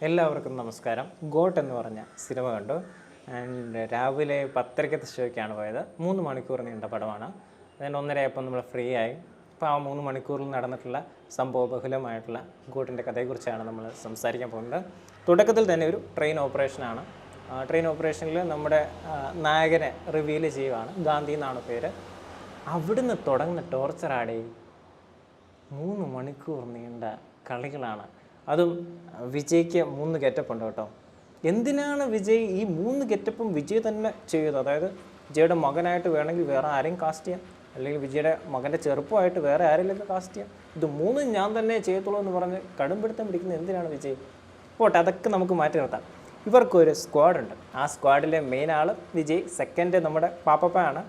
എല്ലാവർക്കും നമസ്കാരം. ഗോട്ട് എന്ന് പറഞ്ഞ സിനിമ കണ്ടു. ആൻഡ് രാവിലെ 10:30 ഷോയ്ക്കാണ് പോയത്. 3 മണിക്കൂർ നീണ്ട പടമാണ്. അതിന് 1:30 നമ്മൾ ഫ്രീ ആയി. അപ്പോൾ ആ 3 മണിക്കൂറിൽ നടന്നിട്ടുള്ള സംഭവബഹുലമായിട്ടുള്ള ഗോട്ടിൻ്റെ കഥയെക്കുറിച്ചാണ് നമ്മൾ സംസാരിക്കാൻ പോകുന്നത്. തുടക്കത്തിൽ തന്നെ ഒരു ട്രെയിൻ ഓപ്പറേഷനാണ്. ട്രെയിൻ ഓപ്പറേഷനിൽ നമ്മുടെ നായകനെ റിവീൽ ചെയ്യുവാണ്. ഗാന്ധി എന്നാണ് പേര്. അവിടുന്ന് തുടങ്ങുന്ന ടോർച്ചറാടെ 3 മണിക്കൂർ നീണ്ട കളികളാണ്. അതും വിജയ്ക്ക് 3 ഗെറ്റപ്പ് ഉണ്ട് കേട്ടോ. എന്തിനാണ് വിജയ് ഈ 3 ഗെറ്റപ്പും വിജയ് തന്നെ ചെയ്തത്? അതായത് വിജയുടെ മകനായിട്ട് വേണമെങ്കിൽ വേറെ ആരെയും കാസ്റ്റ് ചെയ്യാം, അല്ലെങ്കിൽ വിജയുടെ മകൻ്റെ ചെറുപ്പമായിട്ട് വേറെ ആരെങ്കിലും കാസ്റ്റ് ചെയ്യാം. ഇത് 3 ഞാൻ തന്നെ ചെയ്യത്തുള്ളൂ എന്ന് പറഞ്ഞ് കടുംപിടുത്തം പിടിക്കുന്നത് എന്തിനാണ് വിജയ്? പോട്ടെ, അതൊക്കെ നമുക്ക് മാറ്റി നിർത്താം. ഇവർക്കൊരു സ്ക്വാഡുണ്ട്. ആ സ്ക്വാഡിലെ മെയിൻ ആൾ വിജയ്, സെക്കൻഡ് നമ്മുടെ പാപ്പയാണ്,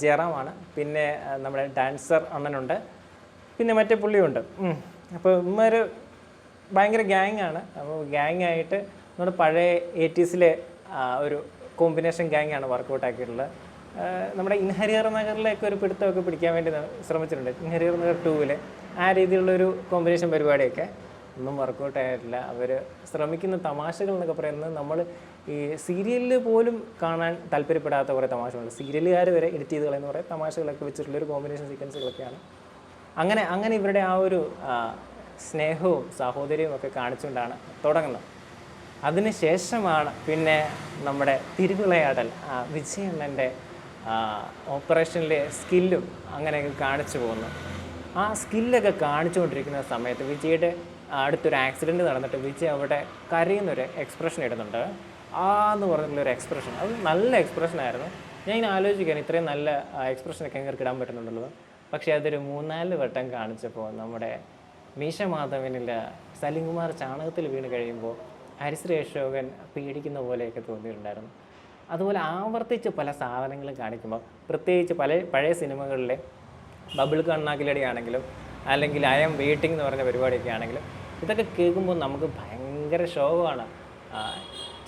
ജയറാമാണ്, പിന്നെ നമ്മുടെ ഡാൻസർ അണ്ണനുണ്ട്, പിന്നെ മറ്റേ പുള്ളിയുണ്ട്. അപ്പോൾ ഇവന്മാർ ഭയങ്കര ഗ്യാങ്ങാണ്. അപ്പോൾ ഗ്യാങ്ങായിട്ട് നമ്മുടെ പഴയ 80s ഒരു കോമ്പിനേഷൻ ഗ്യാങ്ങാണ് വർക്കൗട്ട് ആക്കിയിട്ടുള്ളത്. നമ്മുടെ ഇൻഹരിയർ നഗറിലേക്ക് ഒരു പിടുത്തമൊക്കെ പിടിക്കാൻ വേണ്ടി ശ്രമിച്ചിട്ടുണ്ട്. ഇൻഹരിയർ നഗർ 2 ആ രീതിയിലുള്ളൊരു കോമ്പിനേഷൻ പരിപാടിയൊക്കെ ഒന്നും വർക്കൗട്ട് ആയിട്ടില്ല. അവർ ശ്രമിക്കുന്ന തമാശകൾ എന്നൊക്കെ പറയുന്നത് നമ്മൾ ഈ സീരിയലിൽ പോലും കാണാൻ താല്പര്യപ്പെടാത്ത കുറേ തമാശകളുണ്ട്. സീരിയലുകാർ വരെ എഡിറ്റ് ചെയ്ത് കളയുന്ന കുറേ തമാശകളൊക്കെ വെച്ചിട്ടുള്ളൊരു കോമ്പിനേഷൻ സീക്വൻസുകളൊക്കെയാണ്. അങ്ങനെ ഇവരുടെ ആ ഒരു സ്നേഹവും സാഹോദര്യവും ഒക്കെ കാണിച്ചുകൊണ്ടാണ് തുടങ്ങുന്നത്. അതിനുശേഷമാണ് പിന്നെ നമ്മുടെ തിരുവിളയാടൽ, വിജയണ്ണൻ്റെ ഓപ്പറേഷനിലെ സ്കില്ലും അങ്ങനെയൊക്കെ കാണിച്ചു പോകുന്നു. ആ സ്കില്ലൊക്കെ കാണിച്ചുകൊണ്ടിരിക്കുന്ന സമയത്ത് വിജയുടെ അടുത്തൊരു ആക്സിഡൻറ്റ് നടന്നിട്ട് വിജയ് അവിടെ കരയുന്നൊരു എക്സ്പ്രഷൻ ഇടുന്നുണ്ട്. എന്ന് പറഞ്ഞിട്ടുള്ളൊരു എക്സ്പ്രഷൻ, അത് നല്ല എക്സ്പ്രഷനായിരുന്നു. ഞാൻ ഇങ്ങനെ ആലോചിക്കാൻ ഇത്രയും നല്ല എക്സ്പ്രഷനൊക്കെ എങ്ങനെ ഇടാൻ പറ്റുന്നുണ്ടല്ലോ. പക്ഷേ അതൊരു 3-4 വട്ടം കാണിച്ചപ്പോൾ നമ്മുടെ മീശ മാധവനിൽ സലിംകുമാർ ചാണകത്തിൽ വീണ് കഴിയുമ്പോൾ ഹരിശ്രീ അശോകൻ പേടിക്കുന്ന പോലെയൊക്കെ തോന്നിയിട്ടുണ്ടായിരുന്നു. അതുപോലെ ആവർത്തിച്ച് പല സാധനങ്ങളും കാണിക്കുമ്പോൾ, പ്രത്യേകിച്ച് പഴയ സിനിമകളിലെ ബബിൾ കണ്ണാക്കിലടി ആണെങ്കിലും അല്ലെങ്കിൽ ഐ എം വെയിറ്റിംഗ് എന്ന് പറഞ്ഞ പരിപാടിയൊക്കെ ആണെങ്കിലും ഇതൊക്കെ കേൾക്കുമ്പോൾ നമുക്ക് ഭയങ്കര ശോകമാണ്.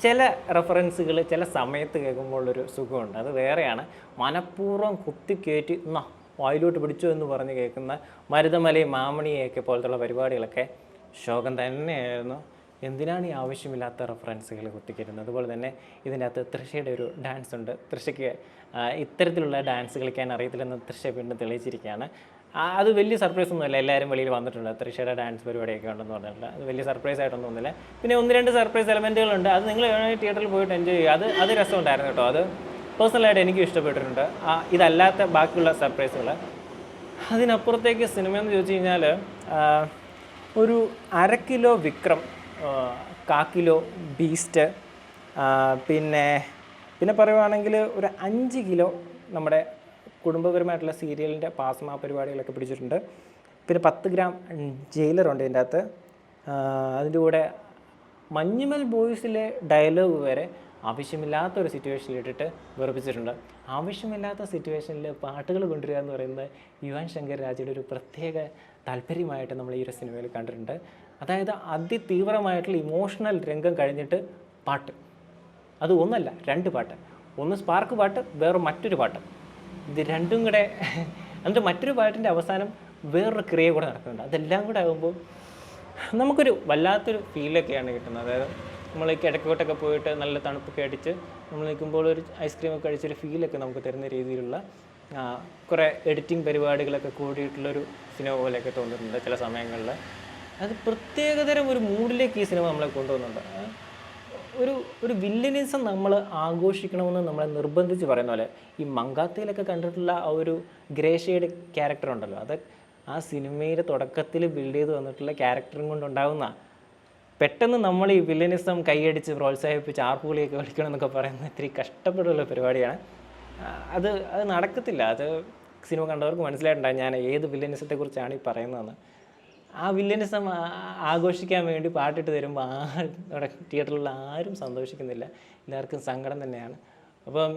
ചില റെഫറൻസുകൾ ചില സമയത്ത് കേൾക്കുമ്പോഴൊരു സുഖമുണ്ട്, അത് വേറെയാണ്. മനഃപൂർവ്വം കുത്തിക്കയറ്റി വായിലോട്ട് പിടിച്ചു എന്ന് പറഞ്ഞ് കേൾക്കുന്ന മരുതമലയും മാമണിയൊക്കെ പോലത്തുള്ള പരിപാടികളൊക്കെ ശോകം തന്നെയായിരുന്നു. എന്തിനാണ് ഈ ആവശ്യമില്ലാത്ത റെഫറൻസുകൾ കുത്തിക്കരുന്നത്? അതുപോലെ തന്നെ ഇതിൻ്റെ അകത്ത് തൃഷയുടെ ഒരു ഡാൻസ് ഉണ്ട്. തൃഷയ്ക്ക് ഇത്തരത്തിലുള്ള ഡാൻസ് കളിക്കാൻ അറിയത്തില്ലെന്ന് തൃഷ വീണ്ടും തെളിയിച്ചിരിക്കുകയാണ്. അത് വലിയ സർപ്രൈസ് ഒന്നുമില്ല, എല്ലാവരും വെളിയിൽ വന്നിട്ടുണ്ട്. തൃഷയുടെ ഡാൻസ് പരിപാടിയൊക്കെ ഉണ്ടെന്ന് പറഞ്ഞിട്ടുണ്ട്. അത് വലിയ സർപ്രൈസ് ആയിട്ടൊന്നും ഒന്നുമില്ല. പിന്നെ 1-2 സർപ്രൈസ് എലമെൻറ്റുകളുണ്ട്. അത് നിങ്ങൾ തിയേറ്ററിൽ പോയിട്ട് എൻജോയ് ചെയ്യുക. അത് രസമുണ്ടായിരുന്നു കേട്ടോ. അത് പേഴ്സണലായിട്ട് എനിക്കും ഇഷ്ടപ്പെട്ടിട്ടുണ്ട്. ഇതല്ലാത്ത ബാക്കിയുള്ള സർപ്രൈസുകൾ. അതിനപ്പുറത്തേക്ക് സിനിമയെന്ന് ചോദിച്ചു കഴിഞ്ഞാൽ ഒരു 1/2 കിലോ വിക്രം, 1/4 കിലോ ബീസ്റ്റ്, പിന്നെ പറയുവാണെങ്കിൽ ഒരു 5 കിലോ നമ്മുടെ കുടുംബപരമായിട്ടുള്ള സീരിയലിൻ്റെ പാസ്മ പരിപാടികളൊക്കെ പിടിച്ചിട്ടുണ്ട്. പിന്നെ 10 ഗ്രാം ജയിലറുണ്ട് ഇതിൻ്റെ അകത്ത്. അതിൻ്റെ കൂടെ മഞ്ഞുമൽ ബോയ്സിലെ ഡയലോഗ് വരെ ആവശ്യമില്ലാത്തൊരു സിറ്റുവേഷനിൽ ഇട്ടിട്ട് വെറുപ്പിച്ചിട്ടുണ്ട്. ആവശ്യമില്ലാത്ത സിറ്റുവേഷനിൽ പാട്ടുകൾ കൊണ്ടുവരിക എന്ന് പറയുന്നത് യുവൻ ശങ്കർ രാജയുടെ ഒരു പ്രത്യേക താല്പര്യമായിട്ട് നമ്മൾ ഈ ഒരു സിനിമയിൽ കണ്ടിട്ടുണ്ട്. അതായത് അതിതീവ്രമായിട്ടുള്ള ഇമോഷണൽ രംഗം കഴിഞ്ഞിട്ട് പാട്ട്, അത് ഒന്നല്ല 2 പാട്ട്. ഒന്ന് സ്പാർക്ക് പാട്ട്, വേറെ മറ്റൊരു പാട്ട്. ഇത് രണ്ടും കൂടെ എന്നിട്ട് മറ്റൊരു പാട്ടിൻ്റെ അവസാനം വേറൊരു ക്രിയ കൂടെ നടക്കുന്നുണ്ട്. അതെല്ലാം കൂടെ ആകുമ്പോൾ നമുക്കൊരു വല്ലാത്തൊരു ഫീലൊക്കെയാണ് കിട്ടുന്നത്. അതായത് നമ്മൾ കിടക്കോട്ടൊക്കെ പോയിട്ട് നല്ല തണുപ്പൊക്കെ അടിച്ച് നമ്മൾ നിൽക്കുമ്പോൾ ഒരു ഐസ്ക്രീമൊക്കെ കഴിച്ചൊരു ഫീലൊക്കെ നമുക്ക് തരുന്ന രീതിയിലുള്ള കുറേ എഡിറ്റിംഗ് പരിപാടികളൊക്കെ കൂടിയിട്ടുള്ളൊരു സിനിമ പോലെയൊക്കെ തോന്നിയിട്ടുണ്ട് ചില സമയങ്ങളിൽ. അത് പ്രത്യേകതരം ഒരു മൂഡിലേക്ക് ഈ സിനിമ നമ്മളെ കൊണ്ടുപോകുന്നുണ്ട്. ഒരു വില്ലനിസം നമ്മൾ ആഘോഷിക്കണമെന്ന് നമ്മളെ നിർബന്ധിച്ച് പറയുന്ന പോലെ ഈ മങ്കാത്തയിലൊക്കെ കണ്ടിട്ടുള്ള ആ ഒരു ഗ്രേ ഷെയ്ഡ് ക്യാരക്ടർ ഉണ്ടല്ലോ, അത് ആ സിനിമയുടെ തുടക്കത്തിൽ ബിൽഡ് ചെയ്ത് വന്നിട്ടുള്ള ക്യാരക്ടറും കൊണ്ടുണ്ടാകുന്ന പെട്ടെന്ന് നമ്മൾ ഈ വില്ലനിസം കൈയടിച്ച് പ്രോത്സാഹിപ്പിച്ച് ആർപ്പുകളിയൊക്കെ കളിക്കണം എന്നൊക്കെ പറയുന്നത് ഇത്തിരി കഷ്ടപ്പെട്ടുള്ള പരിപാടിയാണ്. അത് നടക്കത്തില്ല. അത് സിനിമ കണ്ടവർക്ക് മനസ്സിലായിട്ടുണ്ടാകും ഞാൻ ഏത് വില്ലനിസത്തെക്കുറിച്ചാണ് ഈ പറയുന്നതെന്ന്. ആ വില്ലനിസം ആഘോഷിക്കാൻ വേണ്ടി പാട്ടിട്ട് തരുമ്പോൾ അവിടെ തിയേറ്ററിലുള്ള ആരും സന്തോഷിക്കുന്നില്ല, എല്ലാവർക്കും സങ്കടം തന്നെയാണ്. അപ്പം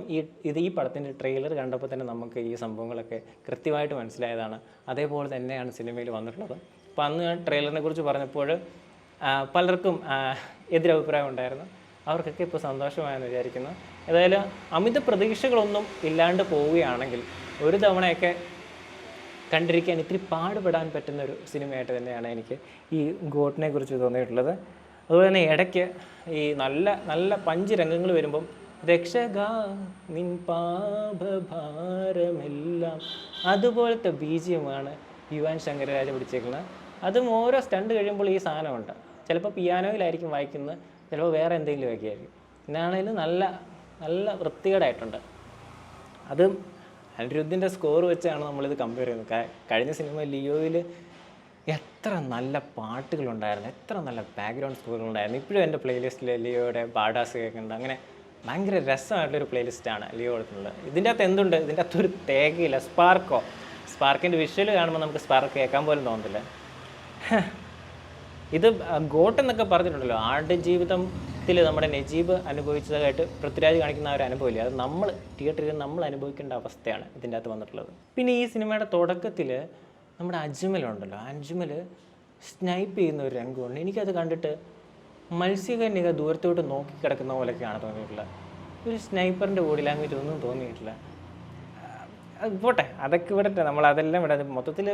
ഈ പടത്തിൻ്റെ ട്രെയിലർ കണ്ടപ്പോൾ തന്നെ നമുക്ക് ഈ സംഭവങ്ങളൊക്കെ കൃത്യമായിട്ട് മനസ്സിലായതാണ്. അതേപോലെ തന്നെയാണ് സിനിമയിൽ വന്നിട്ടുള്ളത്. അപ്പോൾ അന്ന് ഞാൻ ട്രെയിലറിനെ കുറിച്ച് പറഞ്ഞപ്പോൾ പലർക്കും എതിരഭിപ്രായം ഉണ്ടായിരുന്നു. അവർക്കൊക്കെ ഇപ്പോൾ സന്തോഷമായെന്ന് വിചാരിക്കുന്നു. ഏതായാലും അമിത പ്രതീക്ഷകളൊന്നും ഇല്ലാണ്ട് പോവുകയാണെങ്കിൽ ഒരു തവണയൊക്കെ കണ്ടിരിക്കാൻ ഇത്തിരി പാടുപെടാൻ പറ്റുന്നൊരു സിനിമയായിട്ട് തന്നെയാണ് എനിക്ക് ഈ ഗോട്ടിനെ കുറിച്ച് തോന്നിയിട്ടുള്ളത്. അതുപോലെ തന്നെ ഇടയ്ക്ക് ഈ നല്ല നല്ല പഞ്ച് രംഗങ്ങൾ വരുമ്പം രക്ഷക നിൻ പാപഭാരമെല്ലാം അതുപോലത്തെ ബീജിയമാണ് യുവൻ ശങ്കർ രാജ പിടിച്ചേക്കുന്നത്. അതും ഓരോ സ്റ്റണ്ട് കഴിയുമ്പോൾ ഈ സാധനമുണ്ട്. ചിലപ്പോൾ പിയാനോയിലായിരിക്കും വായിക്കുന്നത്, ചിലപ്പോൾ വേറെ എന്തെങ്കിലും ഒക്കെ ആയിരിക്കും. പിന്നാണെങ്കിലും നല്ല നല്ല വൃത്തികേടായിട്ടുണ്ട്. അതും അനിരുദ്ധിൻ്റെ സ്കോർ വെച്ചാണ് നമ്മളിത് കമ്പയർ ചെയ്യുന്നത്. കഴിഞ്ഞ സിനിമ ലിയോയിൽ എത്ര നല്ല പാട്ടുകളുണ്ടായിരുന്നു, എത്ര നല്ല ബാക്ക്ഗ്രൗണ്ട് സ്കോറുകളുണ്ടായിരുന്നു. ഇപ്പോഴും എൻ്റെ പ്ലേലിസ്റ്റിൽ ലിയോയുടെ പാടാസ് കേൾക്കുന്നുണ്ട്. അങ്ങനെ ഭയങ്കര രസമായിട്ടുള്ളൊരു പ്ലേലിസ്റ്റാണ് ലിയോ കൊടുക്കുന്നത്. ഇതിൻ്റെ അകത്ത് എന്തുണ്ട്? ഇതിൻ്റെ അകത്ത് ഒരു തേകയില്ല. സ്പാർക്കിൻ്റെ വിഷ്വൽ കാണുമ്പോൾ നമുക്ക് സ്പാർക്ക് കേൾക്കാൻ പോലും തോന്നത്തില്ല. ഇത് ഗോട്ട് എന്നൊക്കെ പറഞ്ഞിട്ടുണ്ടല്ലോ, ആടുജീവിതത്തിൽ നമ്മുടെ നജീബ് അനുഭവിച്ചതായിട്ട് പൃഥ്വിരാജ് കാണിക്കുന്ന ആ ഒരു അനുഭവമില്ല, അത് നമ്മൾ തിയേറ്ററിൽ നമ്മൾ അനുഭവിക്കേണ്ട അവസ്ഥയാണ് ഇതിൻ്റെ അകത്ത് വന്നിട്ടുള്ളത്. പിന്നെ ഈ സിനിമയുടെ തുടക്കത്തിൽ നമ്മുടെ അജ്മലുണ്ടല്ലോ, അജ്മൽ സ്നൈപ്പ് ചെയ്യുന്ന ഒരു രംഗമുണ്ട്. എനിക്കത് കണ്ടിട്ട് മത്സ്യകന്യക ദൂരത്തോട്ട് നോക്കി കിടക്കുന്ന പോലെയൊക്കെയാണ് തോന്നിയിട്ടുള്ളത്. ഒരു സ്നൈപ്പറിൻ്റെ ബോഡി ലാംഗ്വേജ് ഒന്നും തോന്നിയിട്ടില്ല. അത് പോട്ടെ, അതൊക്കെ വിടട്ടെ, നമ്മൾ അതെല്ലാം വിടാതെ മൊത്തത്തിൽ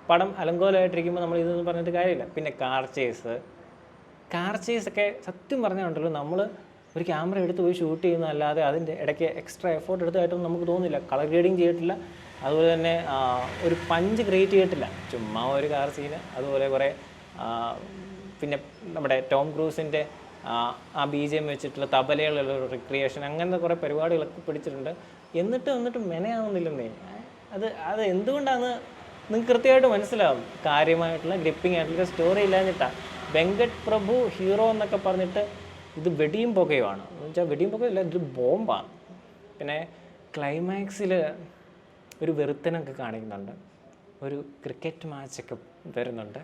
പടം അലങ്കോലമായിട്ടിരിക്കുമ്പോൾ നമ്മൾ ഇതൊന്നും പറഞ്ഞിട്ട് കാര്യമില്ല. പിന്നെ കാർ ചേസൊക്കെ സത്യം പറഞ്ഞുണ്ടല്ലോ, നമ്മൾ ഒരു ക്യാമറ എടുത്ത് പോയി ഷൂട്ട് ചെയ്യുന്നതല്ലാതെ അതിൻ്റെ ഇടയ്ക്ക് എക്സ്ട്രാ എഫേർട്ട് എടുത്തായിട്ടൊന്നും നമുക്ക് തോന്നില്ല. കളർ ഗ്രേഡിങ് ചെയ്തിട്ടില്ല, അതുപോലെ തന്നെ ഒരു പഞ്ച് ക്രിയേറ്റ് ചെയ്തിട്ടില്ല. ചുമ്മാ ഒരു കാർ സീന്, അതുപോലെ കുറേ പിന്നെ നമ്മുടെ ടോം ക്രൂസിൻ്റെ ആ BGM വെച്ചിട്ടുള്ള തബലയുള്ള ഒരു റിക്രിയേഷൻ, അങ്ങനത്തെ കുറേ പരിപാടികളൊക്കെ പിടിച്ചിട്ടുണ്ട്. എന്നിട്ട് മെനയാവുന്നില്ലെന്നേ. അത് എന്തുകൊണ്ടാണെന്ന് നിങ്ങൾക്ക് കൃത്യമായിട്ട് മനസ്സിലാവും. കാര്യമായിട്ടുള്ള ഗ്രിപ്പിംഗ് ആയിട്ടുള്ള സ്റ്റോറി ഇല്ലാഞ്ഞിട്ടാണ്. വെങ്കട് പ്രഭു ഹീറോ എന്നൊക്കെ പറഞ്ഞിട്ട് ഇത് വെടിയും പുകയുമാണ്. എന്ന് വെച്ചാൽ വെടിയും പുകയല്ല, ഇതൊരു ബോംബാണ്. പിന്നെ ക്ലൈമാക്സിൽ ഒരു വെറുത്തനൊക്കെ കാണിക്കുന്നുണ്ട്, ഒരു ക്രിക്കറ്റ് മാച്ചൊക്കെ വരുന്നുണ്ട്.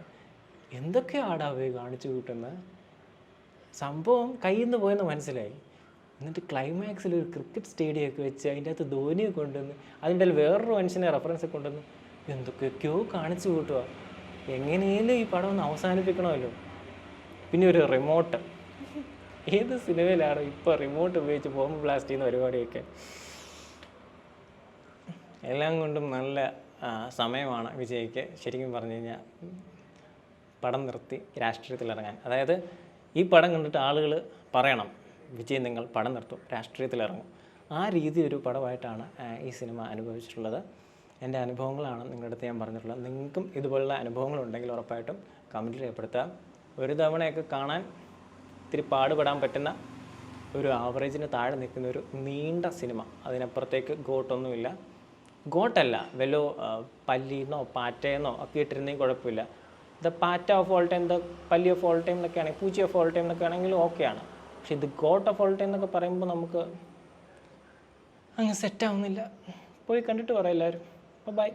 എന്തൊക്കെയാടാ പോയി കാണിച്ചു കൂട്ടുന്നത്? സംഭവം കയ്യിൽ നിന്ന് പോയെന്ന് മനസ്സിലായി. എന്നിട്ട് ക്ലൈമാക്സിൽ ഒരു ക്രിക്കറ്റ് സ്റ്റേഡിയമൊക്കെ വെച്ച് അതിൻ്റെ അകത്ത് ധോനിയെ കൊണ്ടുവന്ന് അതിൻ്റെ വേറൊരു മനുഷ്യനെ റെഫറൻസ് കൊണ്ടുവന്ന് എന്തൊക്കെയൊക്കെയോ കാണിച്ചു കൂട്ടുക. എങ്ങനെയും ഈ പടം ഒന്ന് അവസാനിപ്പിക്കണമല്ലോ. പിന്നെ ഒരു റിമോട്ട്, ഏത് സിനിമയിലാണ് ഇപ്പോൾ റിമോട്ട് ഉപയോഗിച്ച് ബോംബ് ബ്ലാസ്റ്റ് ചെയ്യുന്ന പരിപാടിയൊക്കെ? എല്ലാം കൊണ്ടും നല്ല സമയമാണ് വിജയ്ക്ക്. ശരിക്കും പറഞ്ഞു കഴിഞ്ഞാൽ പടം നിർത്തി രാഷ്ട്രീയത്തിലിറങ്ങാൻ. അതായത് ഈ പടം കണ്ടിട്ട് ആളുകൾ പറയണം, വിജയ് നിങ്ങൾ പടം നിർത്തും, രാഷ്ട്രീയത്തിലിറങ്ങും. ആ രീതി ഒരു പടമായിട്ടാണ് ഈ സിനിമ അനുഭവിച്ചിട്ടുള്ളത്. എൻ്റെ അനുഭവങ്ങളാണ് നിങ്ങളുടെ അടുത്ത് ഞാൻ പറഞ്ഞിട്ടുള്ളത്. നിങ്ങൾക്കും ഇതുപോലുള്ള അനുഭവങ്ങളുണ്ടെങ്കിൽ ഉറപ്പായിട്ടും കമൻറ്റിൽ രേഖപ്പെടുത്താം. ഒരു തവണയൊക്കെ കാണാൻ ഇത്തിരി പാടുപെടാൻ പറ്റുന്ന ഒരു ആവറേജിന് താഴെ നിൽക്കുന്ന ഒരു നീണ്ട സിനിമ, അതിനപ്പുറത്തേക്ക് ഗോട്ടൊന്നുമില്ല. ഗോട്ടല്ല, വല്ലോ പല്ലിന്നോ പാറ്റയെന്നോ ഒക്കെ ഇട്ടിരുന്നെങ്കിൽ കുഴപ്പമില്ല. ദ പാറ്റ ഓഫ് ഓൾ ടൈം, ദ പല്ലി ഓഫ് ഓൾ ടൈം എന്നൊക്കെ ആണെങ്കിൽ, പൂച്ചി ഓഫ് ഓൾ ടൈം എന്നൊക്കെ ആണെങ്കിലും ഓക്കെയാണ്. പക്ഷെ ഇത് ഗോട്ട് ഓഫ് ഓൾ ടൈം എന്നൊക്കെ പറയുമ്പോൾ നമുക്ക് അങ്ങ് സെറ്റാവുന്നില്ല. പോയി കണ്ടിട്ട് പറയാം എല്ലാവരും. ബൈ.